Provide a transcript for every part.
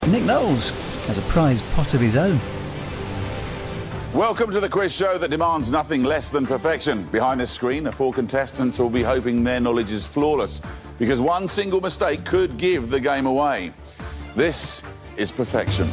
Nick Knowles has a prize pot of his own. Welcome to the quiz show that demands nothing less than perfection. Behind this screen, the 4 contestants will be hoping their knowledge is flawless, because one single mistake could give the game away. This is perfection.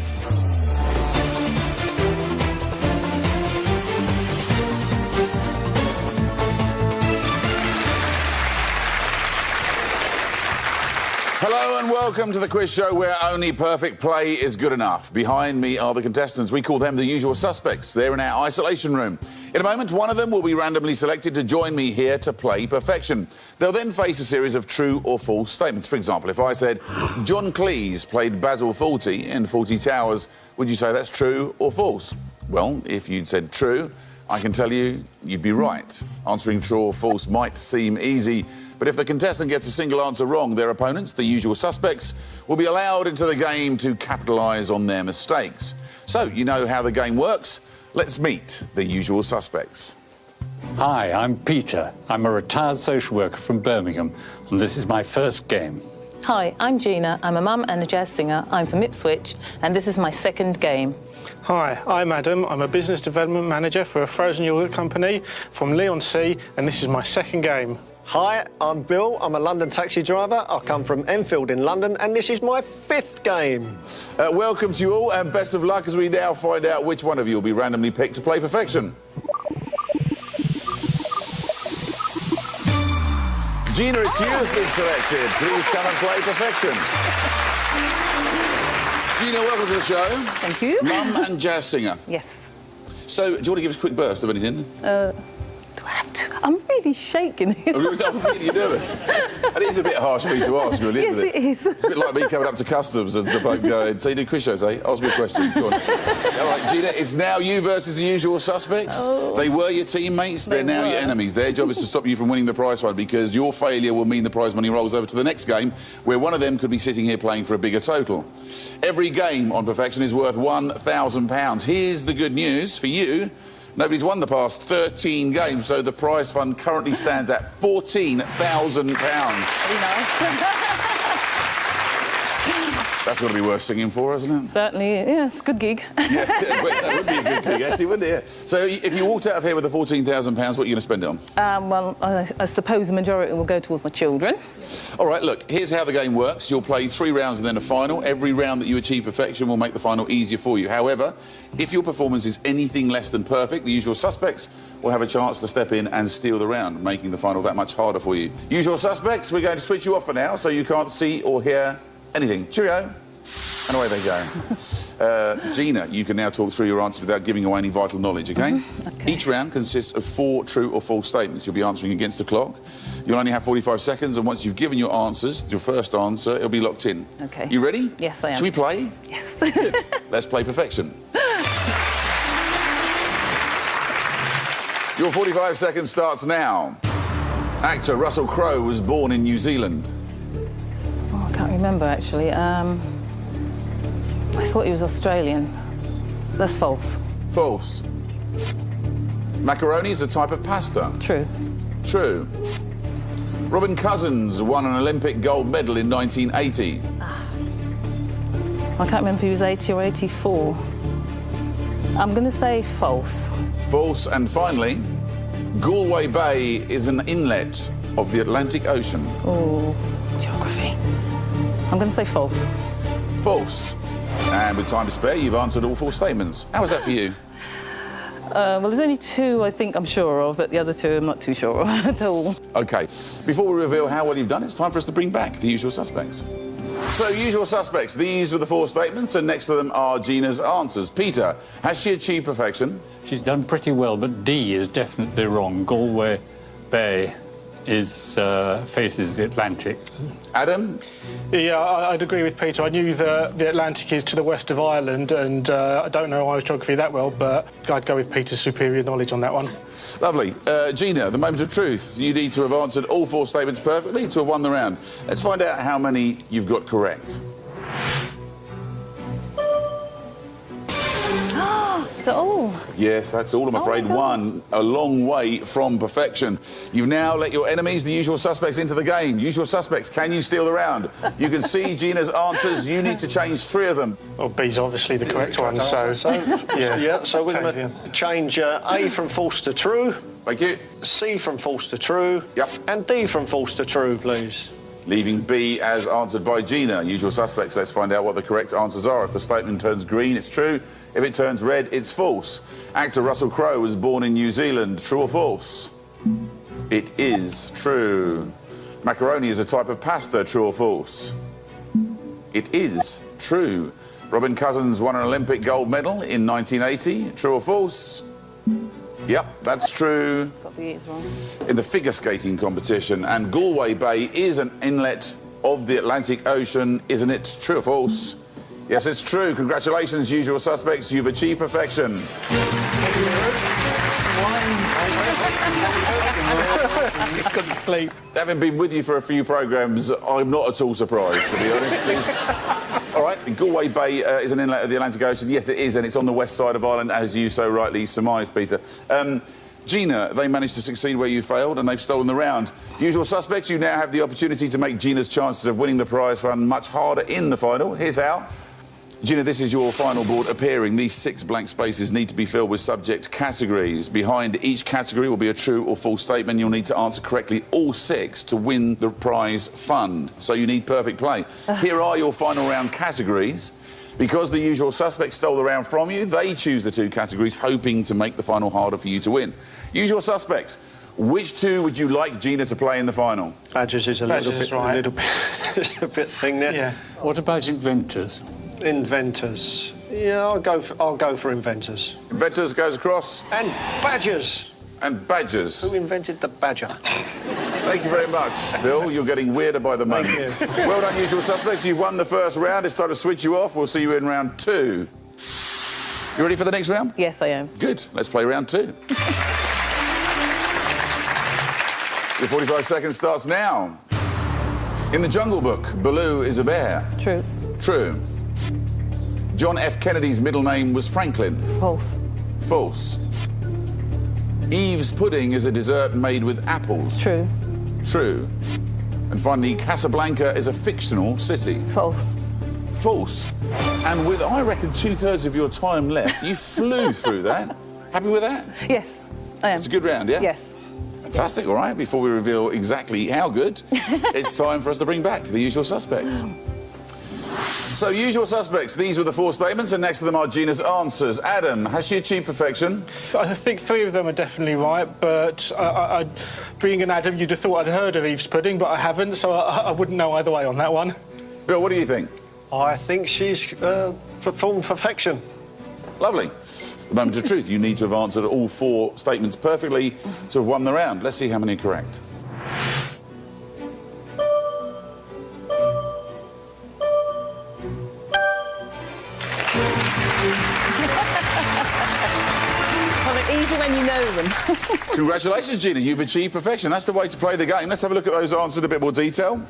Hello and welcome to the quiz show where only perfect play is good enough. Behind me are the contestants. We call them the usual suspects. They're in our isolation room. In a moment, one of them will be randomly selected to join me here to play perfection. They'll then face a series of true or false statements. For example, if I said, John Cleese played Basil Fawlty in Fawlty Towers, would you say that's true or false? Well, if you'd said true, I can tell you you'd be right. Answering true or false might seem easy, but if the contestant gets a single answer wrong, their opponents, the usual suspects, will be allowed into the game to capitalise on their mistakes. So, you know how the game works. Let's meet the usual suspects. Hi, I'm Peter. I'm a retired social worker from Birmingham, and this is my first game. Hi, I'm Gina. I'm a mum and a jazz singer. I'm from Ipswich, and this is my second game. Hi, I'm Adam. I'm a business development manager for a frozen yogurt company from Leigh-on-Sea, and this is my second game. Hi, I'm Bill. I'm a London taxi driver. I come from Enfield in London, and this is my 5th game. Welcome to you all, and best of luck as we now find out which one of you will be randomly picked to play perfection. Gina, it's you that's been selected. Please come and play perfection. Gina, welcome to the show. Thank you. Mum and jazz singer. Yes. So, do you want to give us a quick burst of anything? Do I have to? I'm really shaking. I'm really nervous. And it is a bit harsh of me to ask you, isn't Yes, it? it is. It's a bit like me coming up to customs as the boat going, so you do quiz shows, eh? Ask me a question. Go on. All right, Gina, it's now you versus the usual suspects. Oh. They were your teammates, they're now your enemies. Their job is to stop you from winning the prize fund, because your failure will mean the prize money rolls over to the next game, where one of them could be sitting here playing for a bigger total. Every game on perfection is worth £1,000. Here's the good news for you. Nobody's won the past 13 games, so the prize fund currently stands at £14,000. Very nice. That's got to be worth singing for, isn't it? Certainly, yes, good gig. Yeah, that would be a good gig, actually, wouldn't it? Yeah. So if you walked out of here with the £14,000, what are you going to spend it on? Well, I suppose the majority will go towards my children. All right, look, here's how the game works. You'll play 3 rounds and then a final. Every round that you achieve perfection will make the final easier for you. However, if your performance is anything less than perfect, the usual suspects will have a chance to step in and steal the round, making the final that much harder for you. Usual suspects, we're going to switch you off for now, so you can't see or hear anything. Cheerio. And away they go. Gina, you can now talk through your answers without giving away any vital knowledge, OK? OK. Each round consists of 4 true or false statements. You'll be answering against the clock. You'll only have 45 seconds, and once you've given your answers, your first answer, it'll be locked in. OK. You ready? Yes, I am. Should we play? Yes. Good. Let's play perfection. Your 45 seconds starts now. Actor Russell Crowe was born in New Zealand. Oh, I can't remember, actually. I thought he was Australian. That's false. False. Macaroni is a type of pasta. True. True. Robin Cousins won an Olympic gold medal in 1980. I can't remember if he was 80 or 84. I'm going to say false. False. And finally, Galway Bay is an inlet of the Atlantic Ocean. Oh, geography. I'm going to say false. False. And with time to spare, you've answered all 4 statements. How was that for you? Well, there's only 2 I think I'm sure of, but the other 2 I'm not too sure of at all. OK. Before we reveal how well you've done, it's time for us to bring back the usual suspects. So, usual suspects, these were the 4 statements, and next to them are Gina's answers. Peter, has she achieved perfection? She's done pretty well, but D is definitely wrong. Galway Bay faces the Atlantic. Adam? Yeah, I'd agree with Peter. I knew that the Atlantic is to the west of Ireland, and I don't know Irish geography that well, but I'd go with Peter's superior knowledge on that one. Lovely. Gina, the moment of truth. You need to have answered all 4 statements perfectly to have won the round. Let's find out how many you've got correct. Is that all? Yes, that's all, I'm afraid. God. One, a long way from perfection. You've now let your enemies, the usual suspects, into the game. Usual suspects, can you steal the round? You can see Gina's answers. You need to change 3 of them. Well, B's obviously the correct one, so So we're going to change A from false to true, Thank you. C from false to true, Yep. and D from false to true, please. Leaving B as answered by Gina. Usual suspects, let's find out what the correct answers are. If the statement turns green, it's true. If it turns red, it's false. Actor Russell Crowe was born in New Zealand. True or false? It is true. Macaroni is a type of pasta. True or false? It is true. Robin Cousins won an Olympic gold medal in 1980. True or false? Yep, that's true. Got the years wrong. In the figure skating competition. And Galway Bay is an inlet of the Atlantic Ocean, isn't it? True or false? Yes, it's true. Congratulations, usual suspects. You've achieved perfection. He's gone to sleep. Having been with you for a few programmes, I'm not at all surprised, to be honest. All right, Galway Bay is an inlet of the Atlantic Ocean. Yes, it is, and it's on the west side of Ireland, as you so rightly surmised, Peter. Gina, they managed to succeed where you failed, and they've stolen the round. Usual suspects, you now have the opportunity to make Gina's chances of winning the prize fund much harder in the final. Here's how. Gina, this is your final board appearing. These 6 blank spaces need to be filled with subject categories. Behind each category will be a true or false statement. You'll need to answer correctly all 6 to win the prize fund. So you need perfect play. Here are your final round categories. Because the usual suspects stole the round from you, they choose the 2 categories, hoping to make the final harder for you to win. Usual suspects, which 2 would you like Gina to play in the final? Badgers is a little bit it's a bit thing there. Yeah. What about inventors? Inventors. Yeah, I'll go for inventors. Inventors goes across. And badgers. And badgers. Who invented the badger? Thank you very much, Bill. You're getting weirder by the moment. Thank you. Well done, usual suspects. You've won the first round. It's time to switch you off. We'll see you in round 2. You ready for the next round? Yes, I am. Good. Let's play round 2. Your 45 seconds starts now. In the Jungle Book, Baloo is a bear. True. True. John F. Kennedy's middle name was Franklin. False. False. Eve's pudding is a dessert made with apples. True. True. And finally, Casablanca is a fictional city. False. False. And with, I reckon, 2/3 of your time left, you flew through that. Happy with that? Yes, I am. It's a good round, yeah? Yes. Fantastic, all right. Before we reveal exactly how good, it's time for us to bring back the usual suspects. So, usual suspects, these were the 4 statements, and next to them are Gina's answers. Adam, has she achieved perfection? I think 3 of them are definitely right, but being an Adam, you'd have thought I'd heard of Eve's pudding, but I haven't, so I wouldn't know either way on that one. Bill, what do you think? I think she's performed perfection. Lovely. The moment of truth, you need to have answered all 4 statements perfectly to have won the round. Let's see how many are correct. Easy when you know them. Congratulations, Gina. You've achieved perfection. That's the way to play the game. Let's have a look at those answers in a bit more detail.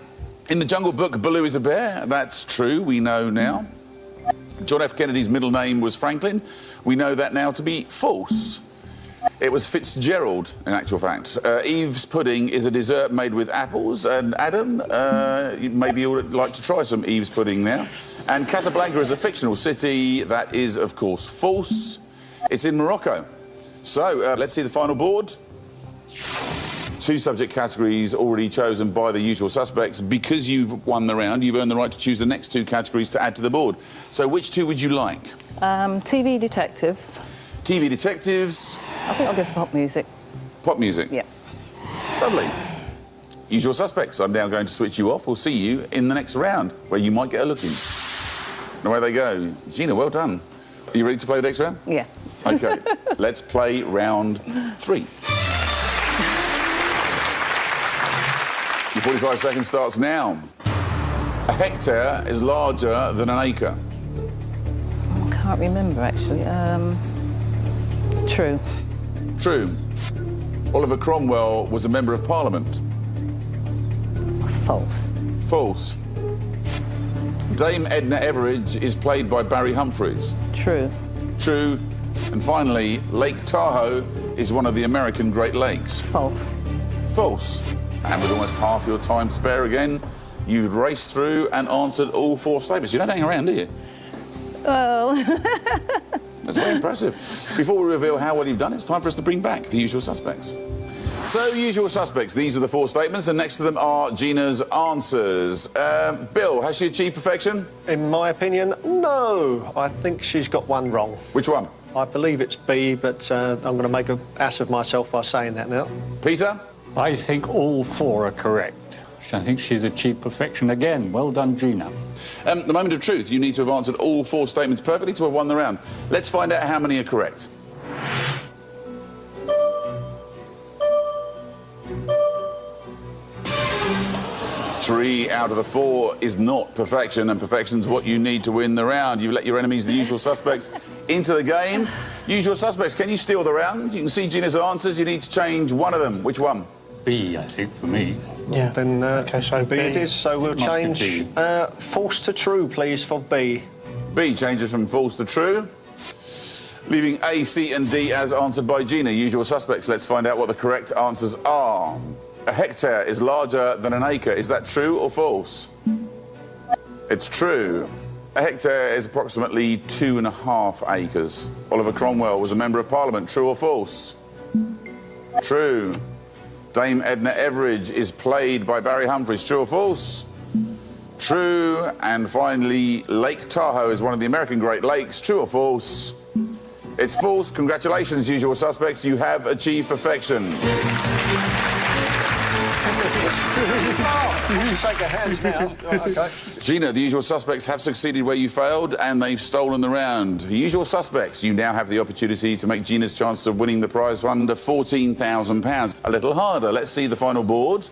In the Jungle Book, Baloo is a bear. That's true. We know now. John F. Kennedy's middle name was Franklin. We know that now to be false. It was Fitzgerald, in actual fact. Eve's pudding is a dessert made with apples. And Adam, maybe you would like to try some Eve's pudding now. And Casablanca is a fictional city. That is, of course, false. It's in Morocco. So, let's see the final board. 2 subject categories already chosen by the usual suspects. Because you've won the round, you've earned the right to choose the next 2 categories to add to the board. So, which 2 would you like? TV detectives. TV detectives. I think I'll go for pop music. Pop music. Yeah. Lovely. Usual suspects. I'm now going to switch you off. We'll see you in the next round, where you might get a look in. And away they go. Gina, well done. Are you ready to play the next round? Yeah. OK, let's play round 3. Your 45 seconds starts now. A hectare is larger than an acre. I can't remember, actually. True. True. Oliver Cromwell was a member of Parliament. False. False. Dame Edna Everage is played by Barry Humphries. True. True. And finally, Lake Tahoe is one of the American Great Lakes. False. False. And with almost half your time to spare again, you've raced through and answered all 4 statements. You don't hang around, do you? Well... That's very impressive. Before we reveal how well you've done, it's time for us to bring back the usual suspects. So, usual suspects, these are the 4 statements, and next to them are Gina's answers. Bill, has she achieved perfection? In my opinion, no. I think she's got one wrong. Which one? I believe it's B, but I'm going to make an ass of myself by saying that now. Peter? I think all 4 are correct. I think she's achieved perfection again. Well done, Gina. The moment of truth, you need to have answered all 4 statements perfectly to have won the round. Let's find out how many are correct. Three out of the 4 is not perfection, and perfection's what you need to win the round. You've let your enemies, the usual suspects, into the game. Usual suspects, can you steal the round? You can see Gina's answers. You need to change one of them. Which one? B, I think, for me. Yeah. Then OK, so B it is, so we'll Must be change B. false to true, please, for B. B changes from false to true, leaving A, C and D as answered by Gina. Usual suspects, let's find out what the correct answers are. A hectare is larger than an acre. Is that true or false? It's true. A hectare is approximately 2.5 acres. Oliver Cromwell was a member of Parliament. True or false? True. Dame Edna Everage is played by Barry Humphries. True or false? True. And finally, Lake Tahoe is one of the American Great Lakes. True or false? It's false. Congratulations, usual suspects. You have achieved perfection. Shake our hands now. Right, OK. Gina, the usual suspects have succeeded where you failed, and they've stolen the round. Usual suspects, you now have the opportunity to make Gina's chances of winning the prize fund of £14,000 a little harder. Let's see the final board.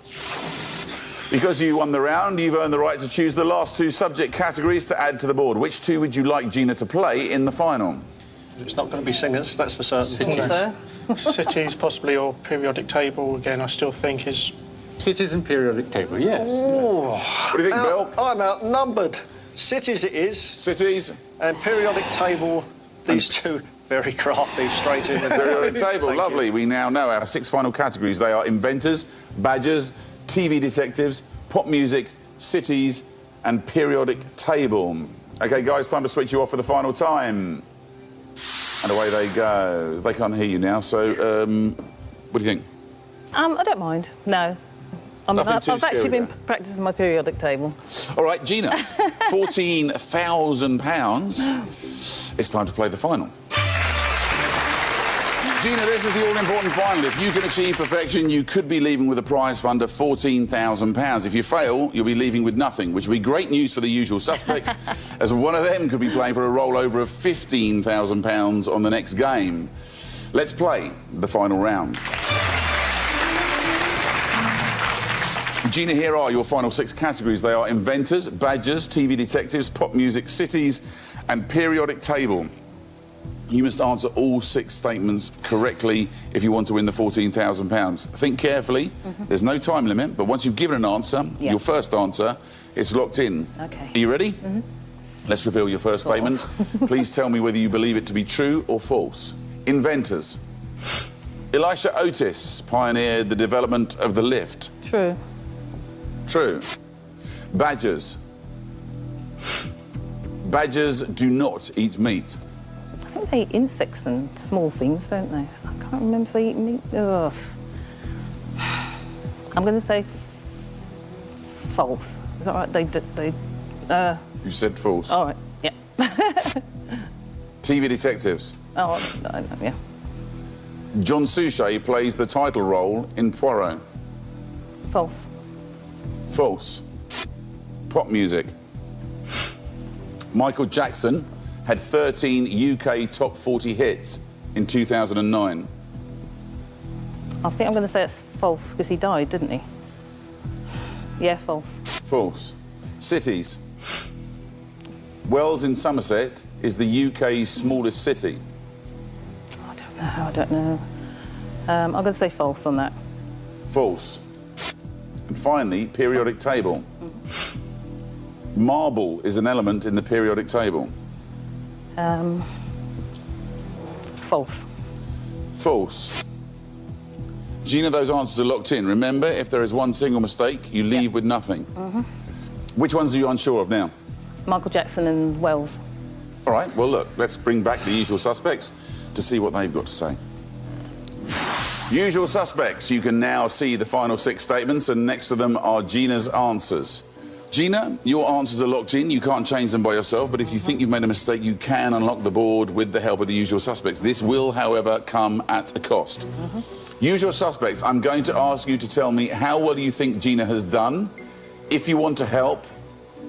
Because you won the round, you've earned the right to choose the last 2 subject categories to add to the board. Which 2 would you like Gina to play in the final? It's not going to be singers, that's for certain. Cities, possibly, or periodic table, again, I still think is... Cities and periodic table, yes. Ooh. What do you think, Bill? I'm outnumbered. Cities it is. Cities? And periodic table, these 2 very crafty, straight in. Periodic table, Thank lovely. you. We now know our 6 final categories. They are inventors, badgers, TV detectives, pop music, cities, and periodic table. OK, guys, time to switch you off for the final time. And away they go. They can't hear you now, so what do you think? I don't mind, no. I've too actually scary been there. practising my periodic table. All right, Gina, £14,000. It's time to play the final. Gina, this is the all-important final. If you can achieve perfection, you could be leaving with a prize fund of £14,000. If you fail, you'll be leaving with nothing, which would be great news for the usual suspects, as one of them could be playing for a rollover of £15,000 on the next game. Let's play the final round. Gina, here are your final 6 categories. They are inventors, badgers, TV detectives, pop music, cities, and periodic table. You must answer all 6 statements correctly if you want to win the £14,000. Think carefully. There's no time limit, but once you've given an answer, your first answer, it's locked in. OK. Are you ready? Let's reveal your first statement. Please tell me whether you believe it to be true or false. Inventors. Elisha Otis pioneered the development of the lift. True. True. Badgers. Badgers do not eat meat. I think they eat insects and small things, don't they? I can't remember if they eat meat. Ugh. I'm going to say false. Is that right? You said false. All right, yeah. TV detectives. Oh, yeah. John Suchet plays the title role in Poirot. False. False. Pop music. Michael Jackson had 13 UK top 40 hits in 2009. I think I'm going to say it's false because he died, didn't he? Yeah, false. False. Cities. Wells in Somerset is the UK's smallest city. I don't know. I'm going to say false on that. False. And finally, periodic table. Marble is an element in the periodic table. False. False. Gina, those answers are locked in. Remember, if there is one single mistake, you leave with nothing. Which ones are you unsure of now? Michael Jackson and Wells. All right, well, look, let's bring back the usual suspects to see what they've got to say. Usual suspects, you can now see the final 6 statements, and next to them are Gina's answers. Gina, your answers are locked in. You can't change them by yourself, but if you think you've made a mistake, you can unlock the board with the help of the usual suspects. This will, however, come at a cost. Usual suspects, I'm going to ask you to tell me how well you think Gina has done, if you want to help,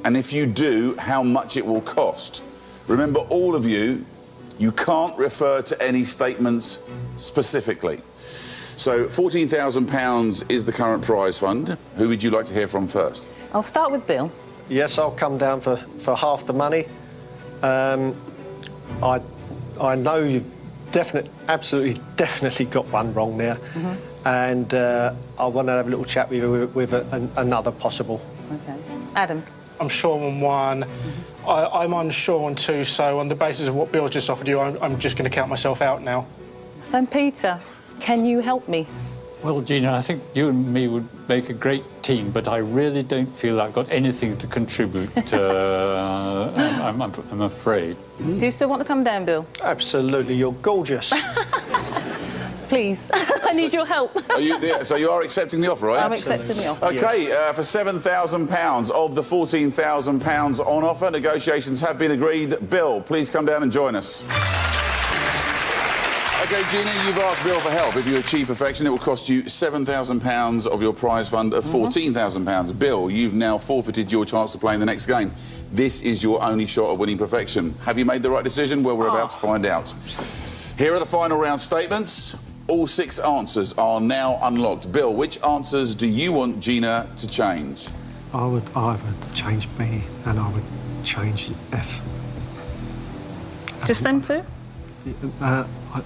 and if you do, how much it will cost. Remember, all of you, you can't refer to any statements specifically. So, £14,000 is the current prize fund. Who would you like to hear from first? I'll start with Bill. Yes, I'll come down for half the money. I know you've absolutely definitely got one wrong there. And I want to have a little chat with you with another possible. Okay. Adam. I'm sure on 1. I'm unsure on 2, so on the basis of what Bill's just offered you, I'm just going to count myself out now. And Peter, can you help me? Well, Gina, I think you and me would make a great team, but I really don't feel I've got anything to contribute. I'm afraid. Do you still want to come down, Bill? Absolutely, you're gorgeous. Please, I need your help. So you are accepting the offer, right? I'm accepting the offer. OK, for £7,000 of the £14,000 on offer, negotiations have been agreed. Bill, please come down and join us. OK, Gina, you've asked Bill for help. If you achieve perfection, it will cost you £7,000 of your prize fund of £14,000. Bill, you've now forfeited your chance to play in the next game. This is your only shot at winning perfection. Have you made the right decision? Well, we're about to find out. Here are the final round statements. All 6 answers are now unlocked. Bill, which answers do you want Gina to change? I would change B and I would change F. Just them 2?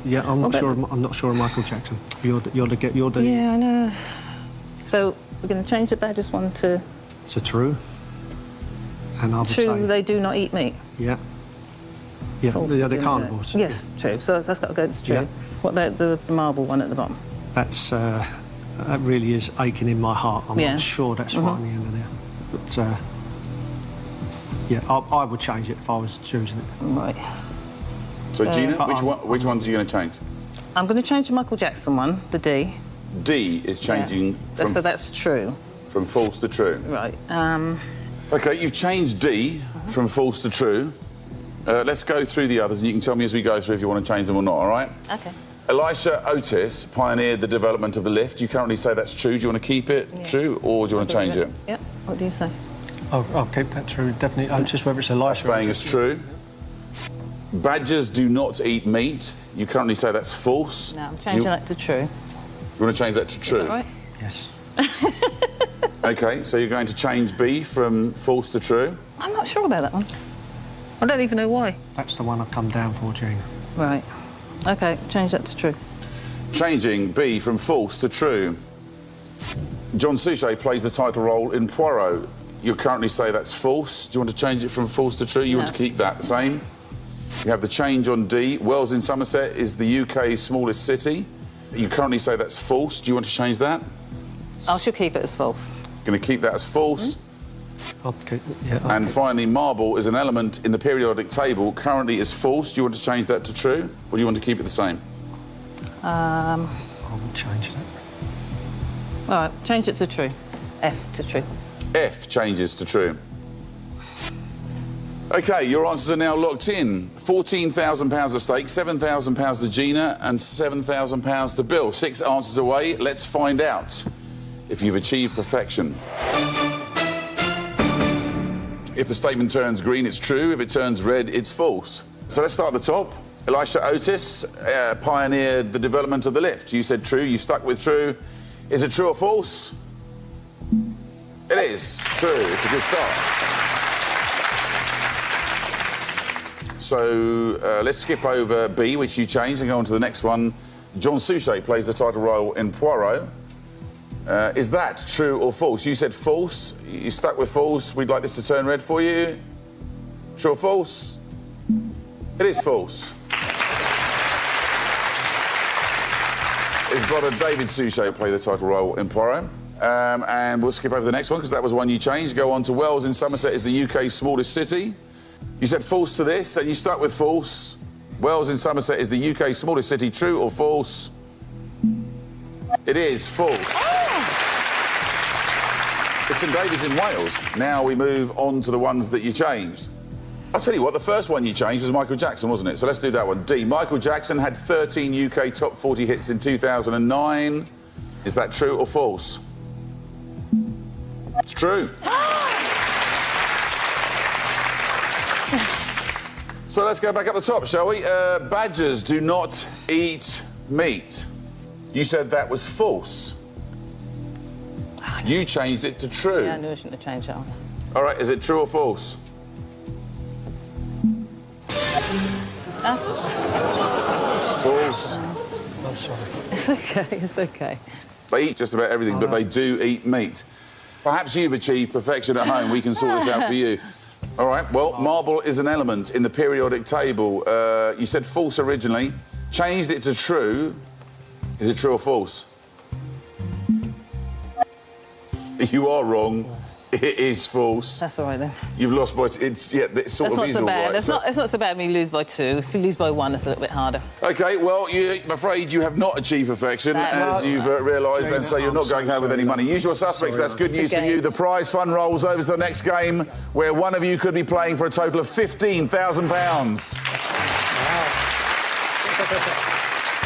Yeah, I'm not sure. I'm not sure of Michael Jackson. You're the. Yeah, I know. So we're going to change the baddest one to true. And I would say true. They do not eat meat. Yeah. Yeah, False, they're they do carnivores. not. Yes, true. So that's got to go to true. Yeah. What about the marble one at the bottom? That's that really is aching in my heart. I'm not sure that's right on the end of there. But yeah, I would change it if I was choosing it. Right. So Gina, which ones are you going to change? I'm going to change the Michael Jackson one, the D. D is changing from... So that's true. From false to true. Right. OK, you've changed D from false to true. Let's go through the others, and you can tell me as we go through if you want to change them or not, all right? OK. Elisha Otis pioneered the development of the lift. You currently say that's true. Do you want to keep it true, or do you want to change it? Yep. What do you say? I'll keep that true, definitely. Just whether it's Elisha. Staying as true. Badgers do not eat meat. You currently say that's false. No, I'm changing that to true. You want to change that to true? Is that right? Yes. OK, so you're going to change B from false to true? I'm not sure about that one. I don't even know why. That's the one I've come down for, Gina. Right. OK, change that to true. Changing B from false to true. John Suchet plays the title role in Poirot. You currently say that's false. Do you want to change it from false to true? You want to keep that the same? You have the change on D. Wells in Somerset is the UK's smallest city. You currently say that's false. Do you want to change that? I should keep it as false. Going to keep that as false. Okay, yeah, And finally, marble is an element in the periodic table. Currently is false. Do you want to change that to true, or do you want to keep it the same? I would change that. All right, change it to true. F to true. F changes to true. OK, your answers are now locked in. £14,000 at stake, £7,000 to Gina and £7,000 to Bill. 6 answers away. Let's find out if you've achieved perfection. If the statement turns green, it's true. If it turns red, it's false. So let's start at the top. Elisha Otis pioneered the development of the lift. You said true. You stuck with true. Is it true or false? It is true. It's a good start. So let's skip over B, which you changed, and go on to the next one. John Suchet plays the title role in Poirot. Is that true or false? You said false. You stuck with false. We'd like this to turn red for you. True or false? It is false. His brother David Suchet played the title role in Poirot. And we'll skip over the next one because that was one you changed. Go on to Wells in Somerset is the UK's smallest city. You said false to this and you stuck with false. Wells in Somerset is the UK's smallest city. True or false? It is false. It's St David's in Wales. Now we move on to the ones that you changed. I'll tell you what, the first one you changed was Michael Jackson, wasn't it? So let's do that one. D. Michael Jackson had 13 UK top 40 hits in 2009. Is that true or false? It's true. So let's go back up the top, shall we? Badgers do not eat meat. You said that was false. You changed it to true. Yeah, I knew I shouldn't have changed that one. All right, is it true or false? That's It's false. I'm sorry. It's okay, it's okay. They eat just about everything, but they do eat meat. Perhaps you've achieved perfection at home. We can sort this out for you. All right, well, marble is an element in the periodic table. You said false originally, changed it to true. Is it true or false? You are wrong. It is false. That's all right then. You've lost by... It's, yeah, it sort of That's not is so all bad. right. It's not so bad when you lose by 2. If you lose by 1, it's a little bit harder. OK, well, I'm afraid you have not achieved perfection, as you've realised, and so you're not going home with any money. Usual suspects, that's good news for you. The prize fund rolls over to the next game, where one of you could be playing for a total of £15,000.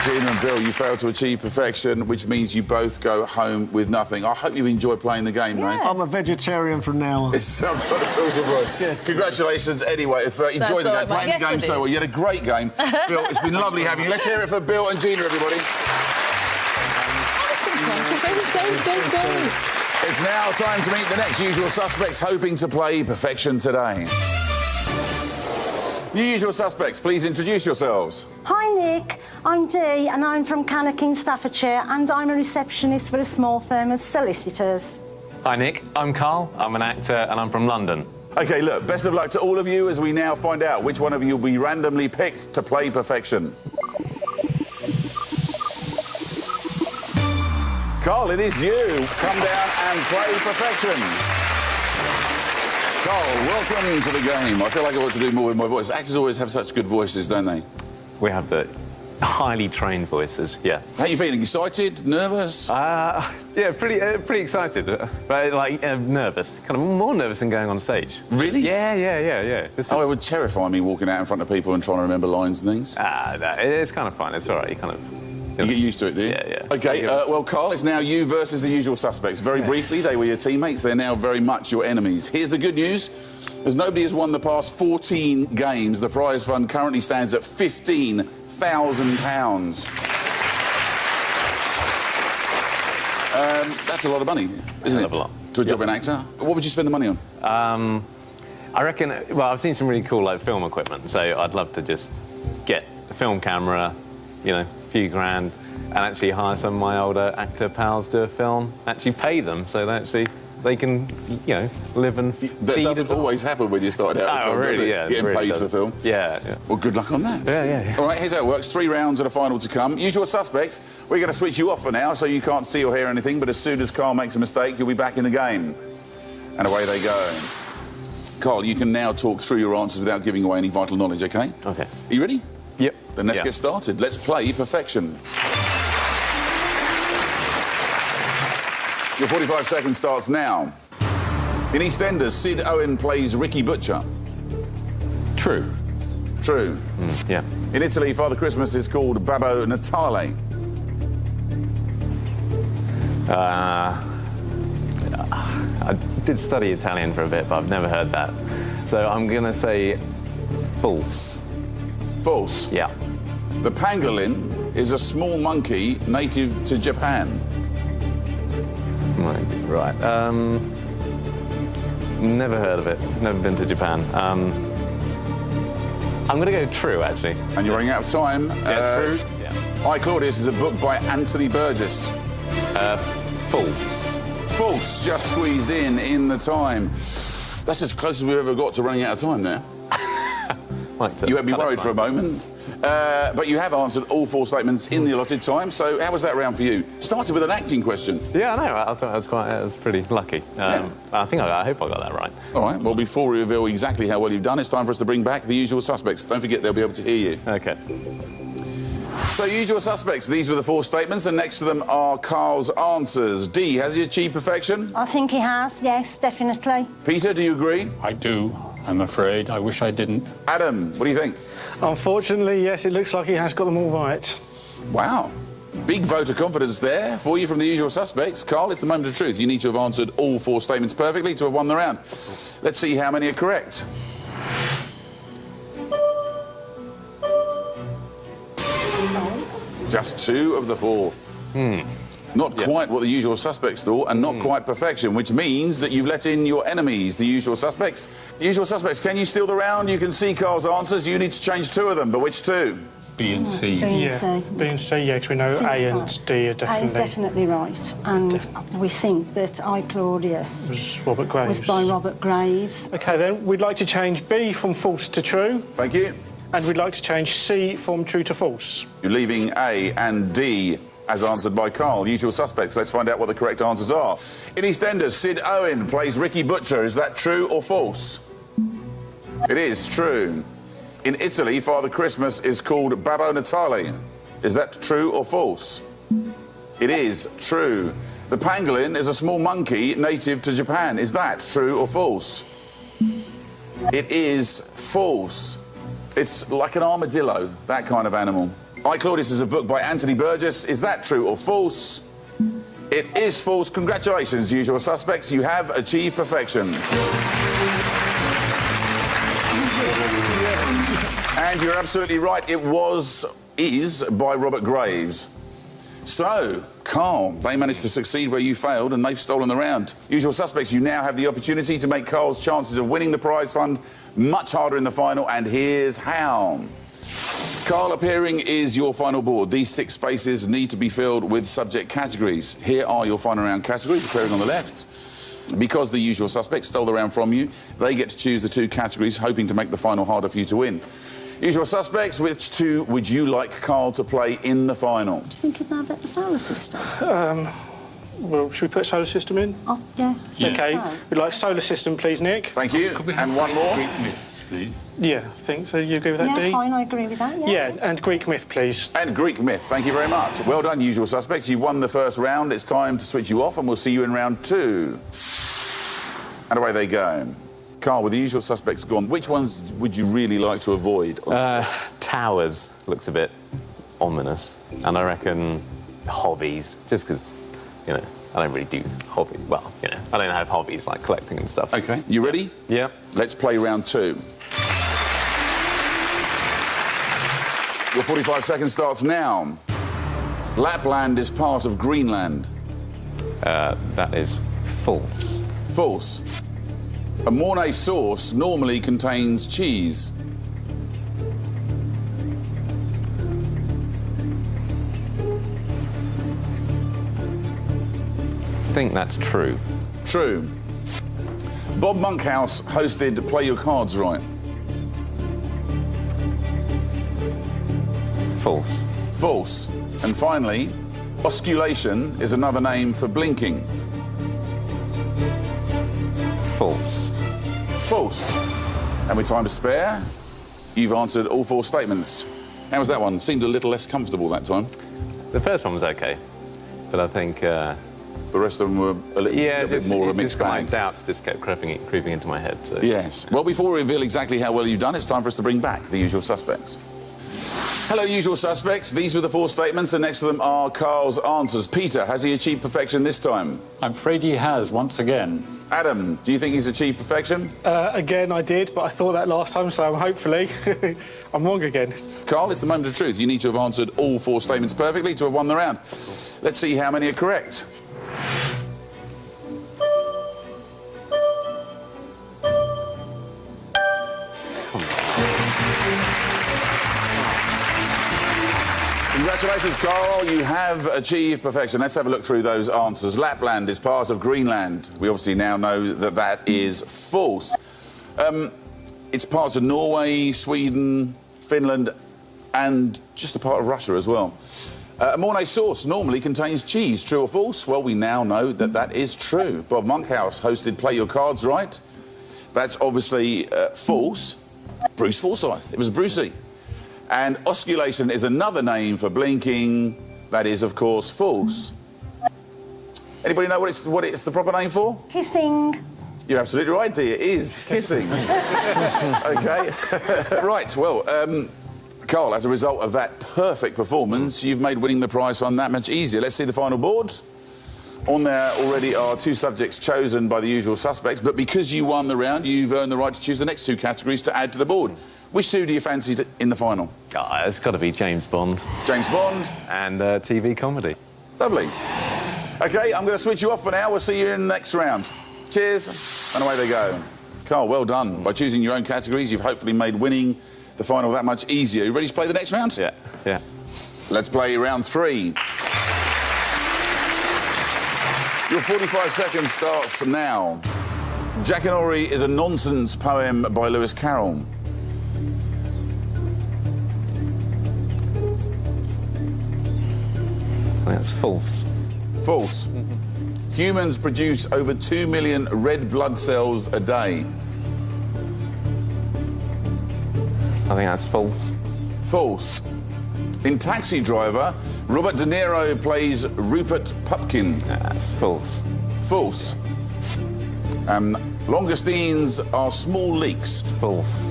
Gina and Bill, you failed to achieve perfection, which means you both go home with nothing. I hope you enjoy playing the game, mate. I'm a vegetarian from now on. It's all surprise. Congratulations anyway for enjoying the game, playing the game so well. You had a great game. Bill, it's been lovely having you. Let's hear it for Bill and Gina, everybody. It's now time to meet the next usual suspects hoping to play perfection today. You usual suspects, please introduce yourselves. Hi Nick, I'm Dee and I'm from Cannock in Staffordshire and I'm a receptionist for a small firm of solicitors. Hi Nick, I'm Carl, I'm an actor and I'm from London. OK, look, best of luck to all of you as we now find out which one of you will be randomly picked to play perfection. Carl, it is you. Come down and play perfection. Carl, welcome to the game. I feel like I ought to do more with my voice. Actors always have such good voices, don't they? We have the highly trained voices, yeah. How are you feeling? Excited? Nervous? Yeah, pretty excited, but nervous. Kind of more nervous than going on stage. Really? Yeah. It would terrify me walking out in front of people and trying to remember lines and things. No, it's kind of fun. It's all right. You get used to it, do you? Yeah. OK, well, Carl, it's now you versus the usual suspects. Very briefly, they were your teammates. They're now very much your enemies. Here's the good news. As nobody has won the past 14 games, the prize fund currently stands at £15,000. That's a lot of money, isn't it? A lot. To a job an actor. What would you spend the money on? I reckon, well, I've seen some really cool film equipment, so I'd love to just get a film camera, a few grand, and actually hire some of my older actor pals to do a film, actually pay them so they can, live and feed. That doesn't always happen when you start out with film, really, does it? yeah. Getting paid for the film. Yeah. Well, good luck on that. Yeah. All right, here's how it works. 3 rounds and a final to come. Usual suspects, we're going to switch you off for now so you can't see or hear anything, but as soon as Carl makes a mistake, you'll be back in the game. And away they go. Carl, you can now talk through your answers without giving away any vital knowledge, OK? OK. Are you ready? Yep. Then let's get started. Let's play perfection. Your 45 seconds starts now. In EastEnders, Sid Owen plays Ricky Butcher. True. True. Yeah. In Italy, Father Christmas is called Babbo Natale. I did study Italian for a bit, but I've never heard that. So I'm going to say false. False. Yeah. The pangolin is a small monkey native to Japan. Right. Never heard of it. Never been to Japan. I'm going to go true, actually. And you're running out of time. Yeah, true. Yeah. I, Claudius is a book by Anthony Burgess. False. False, just squeezed in the time. That's as close as we've ever got to running out of time there. like to. You won't be cut it worried for a fine. moment. But you have answered all 4 statements in the allotted time, so how was that round for you? Started with an acting question. Yeah, I know. I thought I was pretty lucky. I hope I got that right. All right, well, before we reveal exactly how well you've done, it's time for us to bring back the usual suspects. Don't forget, they'll be able to hear you. Okay. So, usual suspects, these were the 4 statements, and next to them are Carl's answers. Dee, has he achieved perfection? I think he has, yes, definitely. Peter, do you agree? I do, I'm afraid. I wish I didn't. Adam, what do you think? Unfortunately, yes, it looks like he has got them all right. Wow. Big vote of confidence there for you from the usual suspects. Carl, it's the moment of truth. You need to have answered all 4 statements perfectly to have won the round. Let's see how many are correct. Just 2 of the 4. Not quite what the usual suspects thought, and not quite perfection, which means that you've let in your enemies, the usual suspects. Usual suspects, can you steal the round? You can see Carl's answers. You need to change 2 of them, but which 2? B and C. B and Yeah, C. B and C, yeah, 'cause we know I think A so. and D are definitely... A is definitely right, and we think that I, Claudius, was Robert Graves. was by Robert Graves. OK, then, we'd like to change B from false to true, Thank you. and we'd like to change C from true to false. You're leaving A and D as answered by Carl. Usual suspects. Let's find out what the correct answers are. In EastEnders, Sid Owen plays Ricky Butcher. Is that true or false? It is true. In Italy, Father Christmas is called Babbo Natale. Is that true or false? It is true. The pangolin is a small monkey native to Japan. Is that true or false? It is false. It's like an armadillo, that kind of animal. I, Claudius is a book by Anthony Burgess. Is that true or false? It is false. Congratulations, usual suspects. You have achieved perfection. And you're absolutely right. It is by Robert Graves. So, Carl, they managed to succeed where you failed, and they've stolen the round. Usual suspects, you now have the opportunity to make Carl's chances of winning the prize fund much harder in the final, and here's how. Carl, appearing is your final board. These 6 spaces need to be filled with subject categories. Here are your final round categories, appearing on the left. Because the usual suspects stole the round from you, they get to choose the 2 categories, hoping to make the final harder for you to win. Usual suspects, which 2 would you like Carl to play in the final? Do you think you'd know about the solar system? Well, should we put solar system in? Oh, yeah. OK, So. we'd like solar system, please, Nick. Thank you. Could we have And one more. Greek myths, please? Yeah, I think so. You agree with that, Yeah, Dee? fine, I agree with that, yeah. Yeah, and Greek myth, please. And Greek myth. Thank you very much. Well done, usual suspects. You won the first round. It's time to switch you off, and we'll see you in round 2. And away they go. Carl, with the usual suspects gone, which ones would you really like to avoid? Towers looks a bit ominous, and I reckon hobbies, just because, you know, I don't really do hobbies. Well, you know, I don't have hobbies like collecting and stuff. OK, you ready? Yeah. Let's play round 2. Your 45 seconds starts now. Lapland is part of Greenland. That is false. False. A Mornay sauce normally contains cheese. I think that's true. True. Bob Monkhouse hosted Play Your Cards Right. False. False. And finally, osculation is another name for blinking. False. False. And with time to spare, you've answered all 4 statements. How was that one? Seemed a little less comfortable that time. The first one was okay, but I think... The rest of them were a little bit more of a mixed my bag. doubts just kept creeping into my head. So. Yes. Well, before we reveal exactly how well you've done, it's time for us to bring back the usual suspects. Hello, usual suspects. These were the 4 statements, and next to them are Carl's answers. Peter, has he achieved perfection this time? I'm afraid he has, once again. Adam, do you think he's achieved perfection? Again, I did, but I thought that last time, so hopefully I'm wrong again. Carl, it's the moment of truth. You need to have answered all 4 statements perfectly to have won the round. Let's see how many are correct. Congratulations, Carl. You have achieved perfection. Let's have a look through those answers. Lapland is part of Greenland. We obviously now know that that is false. It's parts of Norway, Sweden, Finland, and just a part of Russia as well. A Mornay sauce normally contains cheese. True or false? Well, we now know that that is true. Bob Monkhouse hosted Play Your Cards Right. That's obviously false. Bruce Forsyth. It was Brucey. And osculation is another name for blinking. That is, of course, false. Anybody know what it's the proper name for? Kissing. You're absolutely right, dear. It is kissing. OK. Right, well, Carl, as a result of that perfect performance, you've made winning the prize fund that much easier. Let's see the final board. On there already are 2 subjects chosen by the usual suspects, but because you won the round, you've earned the right to choose the next 2 categories to add to the board. Which 2 do you fancy in the final? It's got to be James Bond. James Bond. And TV comedy. Lovely. OK, I'm going to switch you off for now. We'll see you in the next round. Cheers. And away they go. Carl, well done. By choosing your own categories, you've hopefully made winning the final that much easier. You ready to play the next round? Yeah, yeah. Let's play round 3. Your 45 seconds starts now. Jackanory is a nonsense poem by Lewis Carroll. That's false. False. Humans produce over 2 million red blood cells a day. I think that's false. False. In Taxi Driver, Robert De Niro plays Rupert Pupkin. That's false. False. Langoustines are small leeks. False.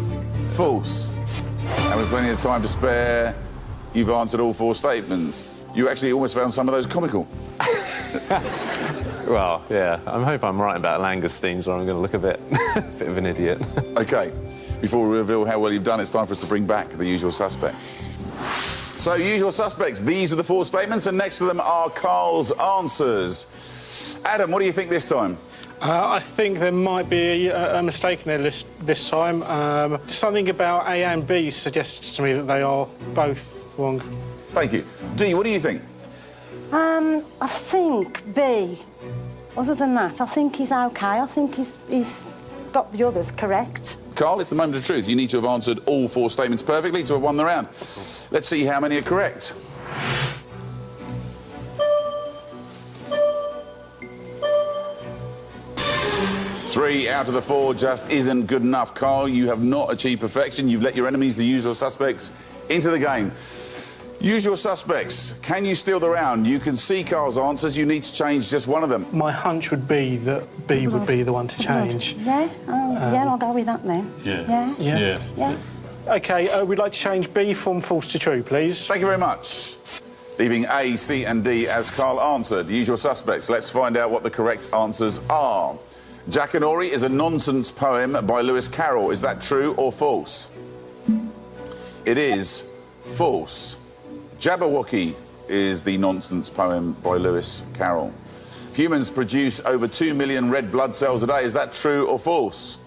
False. And with plenty of time to spare, you've answered all 4 statements. You actually almost found some of those comical. Well, yeah. I hope I'm right about langoustines, or I'm going to look a bit of an idiot. OK. Before we reveal how well you've done, it's time for us to bring back the usual suspects. So, usual suspects, these are the 4 statements, and next to them are Carl's answers. Adam, what do you think this time? I think there might be a mistake in their list this time. Something about A and B suggests to me that they are both wrong. Thank you. Dee, what do you think? I think B. Other than that, I think he's OK. I think he's got the others correct. Carl, it's the moment of truth. You need to have answered all 4 statements perfectly to have won the round. Let's see how many are correct. Three out of the 4 just isn't good enough. Carl, you have not achieved perfection. You've let your enemies, the usual suspects, into the game. Usual suspects, can you steal the round? You can see Carl's answers. You need to change just one of them. My hunch would be that B would be the one to change. Yeah? Yeah, I'll go with that then. Yeah. Yeah? Yes. Yeah. OK, we'd like to change B from false to true, please. Thank you very much. Leaving A, C and D as Carl answered. Usual suspects, let's find out what the correct answers are. Jackanory is a nonsense poem by Lewis Carroll. Is that true or false? It is false. Jabberwocky is the nonsense poem by Lewis Carroll. Humans produce over 2 million red blood cells a day. Is that true or false?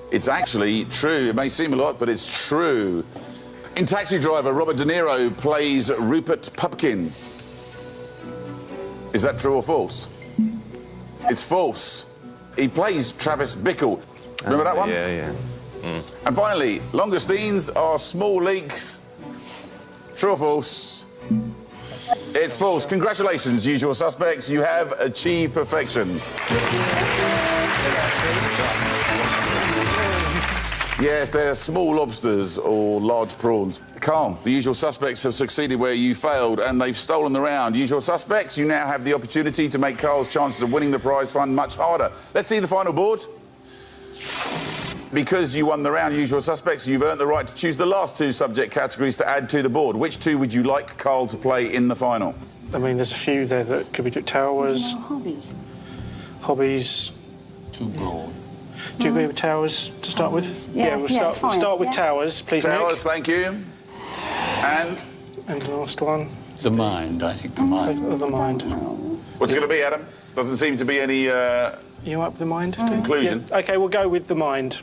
It's actually true. It may seem a lot, but it's true. In Taxi Driver, Robert De Niro plays Rupert Pupkin. Is that true or false? It's false. He plays Travis Bickle. Remember that one? Yeah. And finally, langoustines are small leeks. True or false? It's false. Congratulations, usual suspects. You have achieved perfection. Yes, they're small lobsters or large prawns. Carl, the usual suspects have succeeded where you failed, and they've stolen the round. Usual suspects, you now have the opportunity to make Carl's chances of winning the prize fund much harder. Let's see the final board. Because you won the round, usual suspects, you've earned the right to choose the last 2 subject categories to add to the board. Which 2 would you like Carl to play in the final? I mean, there's a few there that could be towers. Hobbies. Hobbies. Too broad. Do you agree with towers to start with? Yeah, we'll yeah, start with fine, yeah. towers, please, Towers, Nick. thank you. And And the last one. The mind, I think the mind. The mind. what's it going to be, Adam? Doesn't seem to be any You up with the mind? conclusion. Yeah. OK, we'll go with the mind.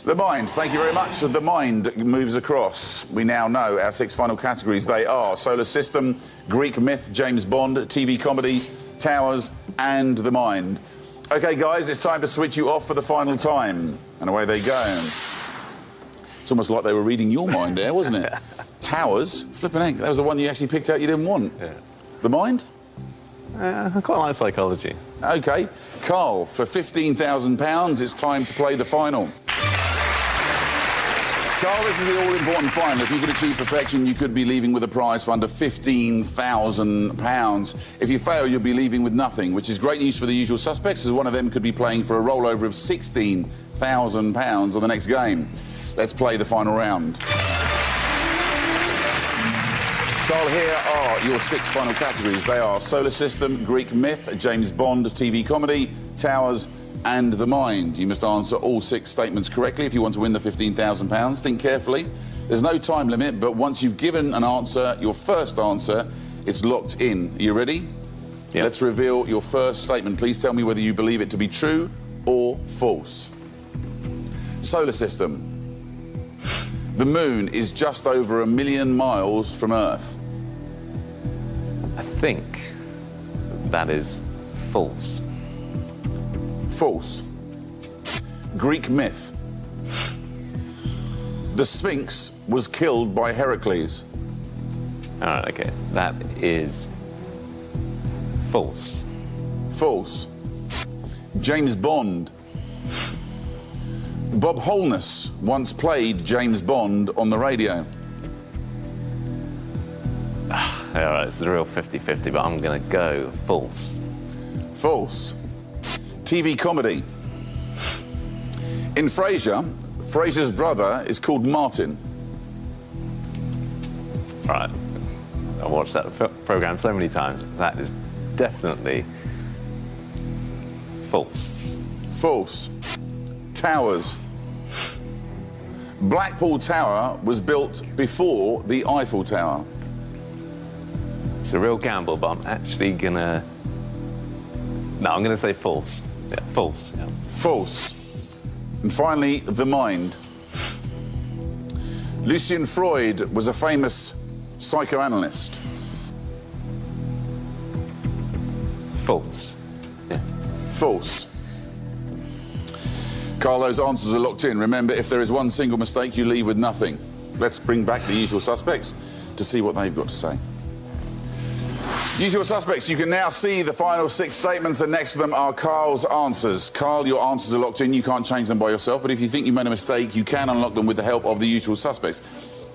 The mind, thank you very much. So the mind moves across. We now know our 6 final categories. They are solar system, Greek myth, James Bond, TV comedy, towers, and the mind. OK, guys, it's time to switch you off for the final time. And away they go. It's almost like they were reading your mind there, wasn't it? Towers, flipping heck, that was the one you actually picked out you didn't want. Yeah. The mind? I quite like psychology. OK. Carl, for £15,000, it's time to play the final. Carl, this is the all-important final. If you could achieve perfection, you could be leaving with a prize fund of £15,000. If you fail, you'll be leaving with nothing, which is great news for the usual suspects, as one of them could be playing for a rollover of £16,000 on the next game. Let's play the final round. Carl, here are your 6 final categories. They are Solar System, Greek Myth, James Bond, TV Comedy, Towers, and The Mind. You must answer all 6 statements correctly if you want to win the £15,000. Think carefully. There's no time limit, but once you've given an answer, your first answer, it's locked in. Are you ready? Yep. Let's reveal your first statement. Please tell me whether you believe it to be true or false. Solar System. The moon is just over 1 million miles from Earth. I think that is false. False. Greek myth. The Sphinx was killed by Heracles. All right, OK. That is false. False. James Bond. Bob Holness once played James Bond on the radio. All right, it's a real 50-50, but I'm going to go false. False. TV comedy. In Frasier, Frasier's brother is called Martin. All right. I watched that programme so many times. That is definitely false. False. Towers. Blackpool Tower was built before the Eiffel Tower. It's a real gamble, but I'm actually gonna... No, I'm gonna say false. Yeah, false. Yeah. False. And finally, The Mind. Lucian Freud was a famous psychoanalyst. False. Yeah. False. Carl, those answers are locked in. Remember, if there is one single mistake, you leave with nothing. Let's bring back the usual suspects to see what they've got to say. Usual suspects, you can now see the final 6 statements, and next to them are Carl's answers. Carl, your answers are locked in. You can't change them by yourself, but if you think you made a mistake, you can unlock them with the help of the usual suspects.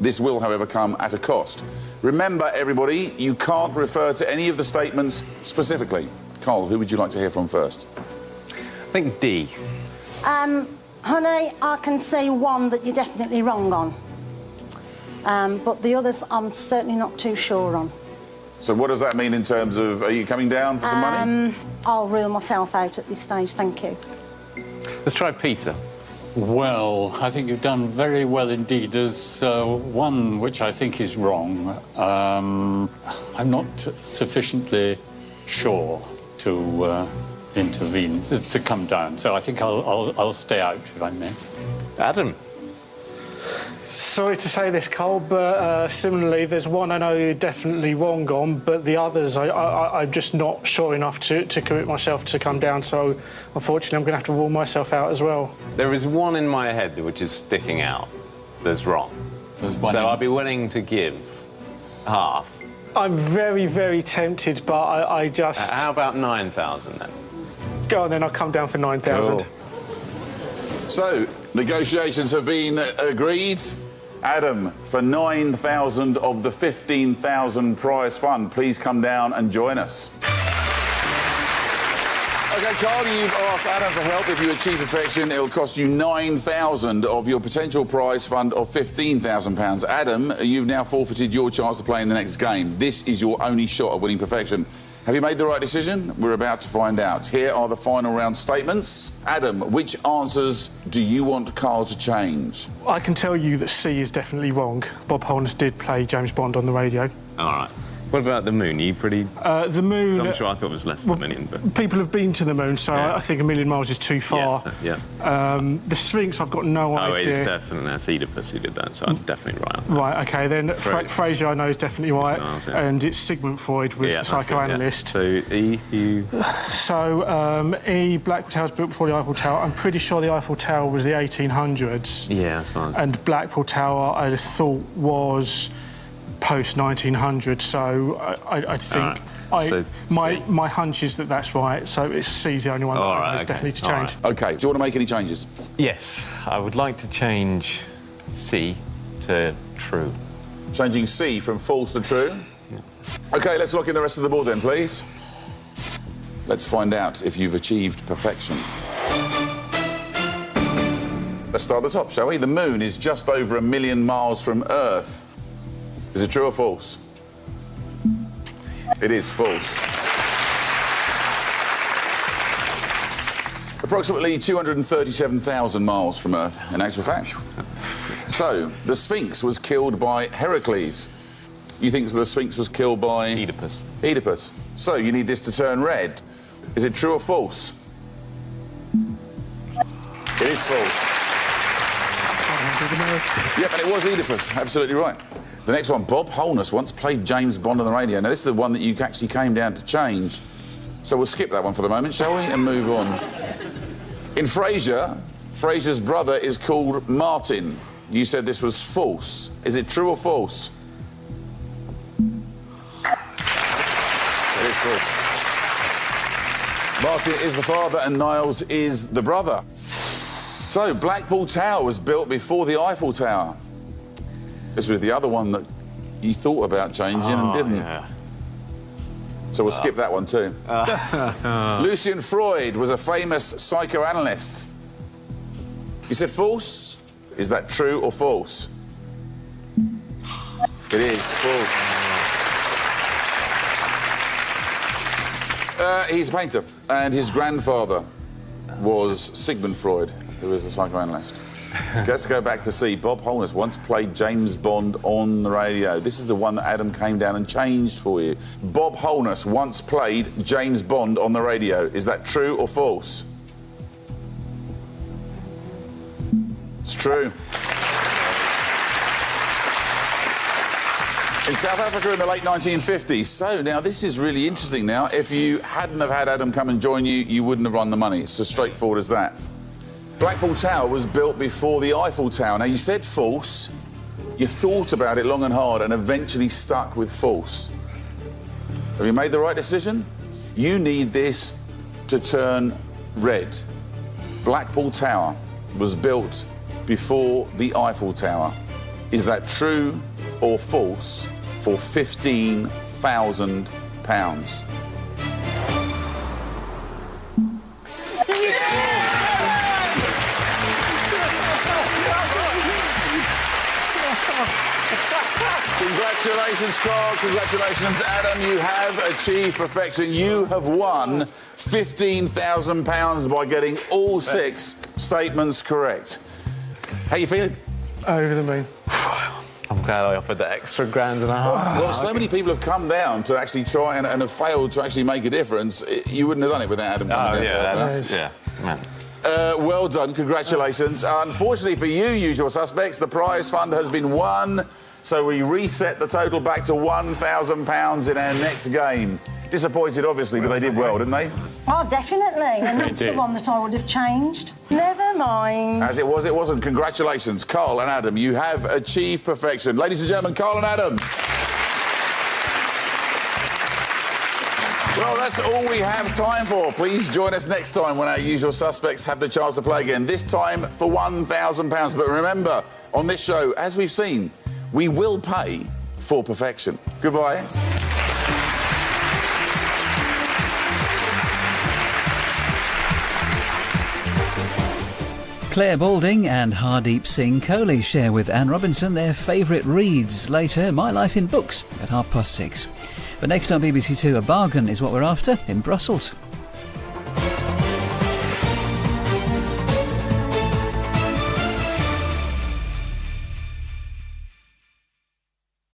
This will, however, come at a cost. Remember, everybody, you can't refer to any of the statements specifically. Carl, who would you like to hear from first? I think D. Honey, I can see one that you're definitely wrong on. But the others, I'm certainly not too sure on. So what does that mean in terms of, are you coming down for some money? I'll rule myself out at this stage, thank you. Let's try Peter. Well, I think you've done very well indeed. There's one which I think is wrong. I'm not sufficiently sure to intervene, to come down. So I think I'll stay out, if I may. Adam. Sorry to say this, Cole, but similarly, there's one I know you're definitely wrong on, but the others, I'm just not sure enough to commit myself to come down, so unfortunately I'm going to have to rule myself out as well. There is one in my head which is sticking out that's wrong. So I'd be willing to give half. I'm very, very tempted, but I just... How about 9,000 then? Go on then, I'll come down for 9,000. Cool. So, negotiations have been agreed. Adam, for 9,000 of the 15,000 prize fund, please come down and join us. OK, Carl, you've asked Adam for help. If you achieve perfection, it'll cost you 9,000 of your potential prize fund of £15,000. Adam, you've now forfeited your chance to play in the next game. This is your only shot at winning perfection. Have you made the right decision? We're about to find out. Here are the final round statements. Adam, which answers do you want Carl to change? I can tell you that C is definitely wrong. Bob Holness did play James Bond on the radio. All right. What about the moon? Are you pretty... The moon... I'm sure I thought it was less than a million, but... People have been to the moon, so I think 1 million miles is too far. Yeah. So, the Sphinx, I've got no idea. Oh, it is definitely... That's Oedipus who did that, so I'm definitely right on that. Right, OK, then Fraser, I know, is definitely right. And it's Sigmund Freud was the psychoanalyst. So, E, you... So, E, Blackwell Tower was built before the Eiffel Tower. I'm pretty sure the Eiffel Tower was the 1800s. Yeah, that's fine. And Blackwell Tower, I'd have thought, was post-1900, so I think... My hunch is that that's right, so C's the only one that is definitely to change. OK, do you want to make any changes? Yes, I would like to change C to true. Changing C from false to true? Yeah. OK, let's look in the rest of the board then, please. Let's find out if you've achieved perfection. Let's start at the top, shall we? The moon is just over 1 million miles from Earth. Is it true or false? It is false. Approximately 237,000 miles from Earth, in actual fact. So, the Sphinx was killed by Heracles. You think the Sphinx was killed by... Oedipus. Oedipus. So, you need this to turn red. Is it true or false? It is false. Yep, and it was Oedipus. Absolutely right. The next one, Bob Holness once played James Bond on the radio. Now, this is the one that you actually came down to change. So we'll skip that one for the moment, shall we? And move on. In Frasier, Frasier's brother is called Martin. You said this was false. Is it true or false? It is false. Martin is the father and Niles is the brother. So, Blackpool Tower was built before the Eiffel Tower. This was the other one that you thought about changing and didn't. Yeah. So we'll skip that one too. Lucian Freud was a famous psychoanalyst. You said false? Is that true or false? It is false. He's a painter, and his grandfather was Sigmund Freud, who was a psychoanalyst. Let's go back to see. Bob Holness once played James Bond on the radio. This is the one that Adam came down and changed for you. Bob Holness once played James Bond on the radio. Is that true or false? It's true. In South Africa in the late 1950s. So now this is really interesting now. If you hadn't have had Adam come and join you, you wouldn't have won the money. It's as straightforward as that. Blackpool Tower was built before the Eiffel Tower. Now, you said false. You thought about it long and hard and eventually stuck with false. Have you made the right decision? You need this to turn red. Blackpool Tower was built before the Eiffel Tower. Is that true or false for £15,000? Congratulations, Carl. Congratulations, Adam. You have achieved perfection. You have won £15,000 by getting all 6 statements correct. How you feeling? Over the moon. I'm glad I offered that extra £1.5 grand. Well, so many people have come down to actually try and have failed to actually make a difference. You wouldn't have done it without Adam coming down. Man. Well done. Congratulations. Unfortunately for you, usual suspects, the prize fund has been won. So we reset the total back to £1,000 in our next game. Disappointed, obviously, but they did well, didn't they? Oh, definitely. And that's the one that I would have changed. Never mind. As it was, it wasn't. Congratulations, Carl and Adam. You have achieved perfection. Ladies and gentlemen, Carl and Adam. Well, that's all we have time for. Please join us next time when our usual suspects have the chance to play again, this time for £1,000. But remember, on this show, as we've seen, we will pay for perfection. Goodbye. Claire Balding and Hardeep Singh Kohli share with Anne Robinson their favourite reads. Later, My Life in Books at 6:30. But next on BBC Two, a bargain is what we're after in Brussels.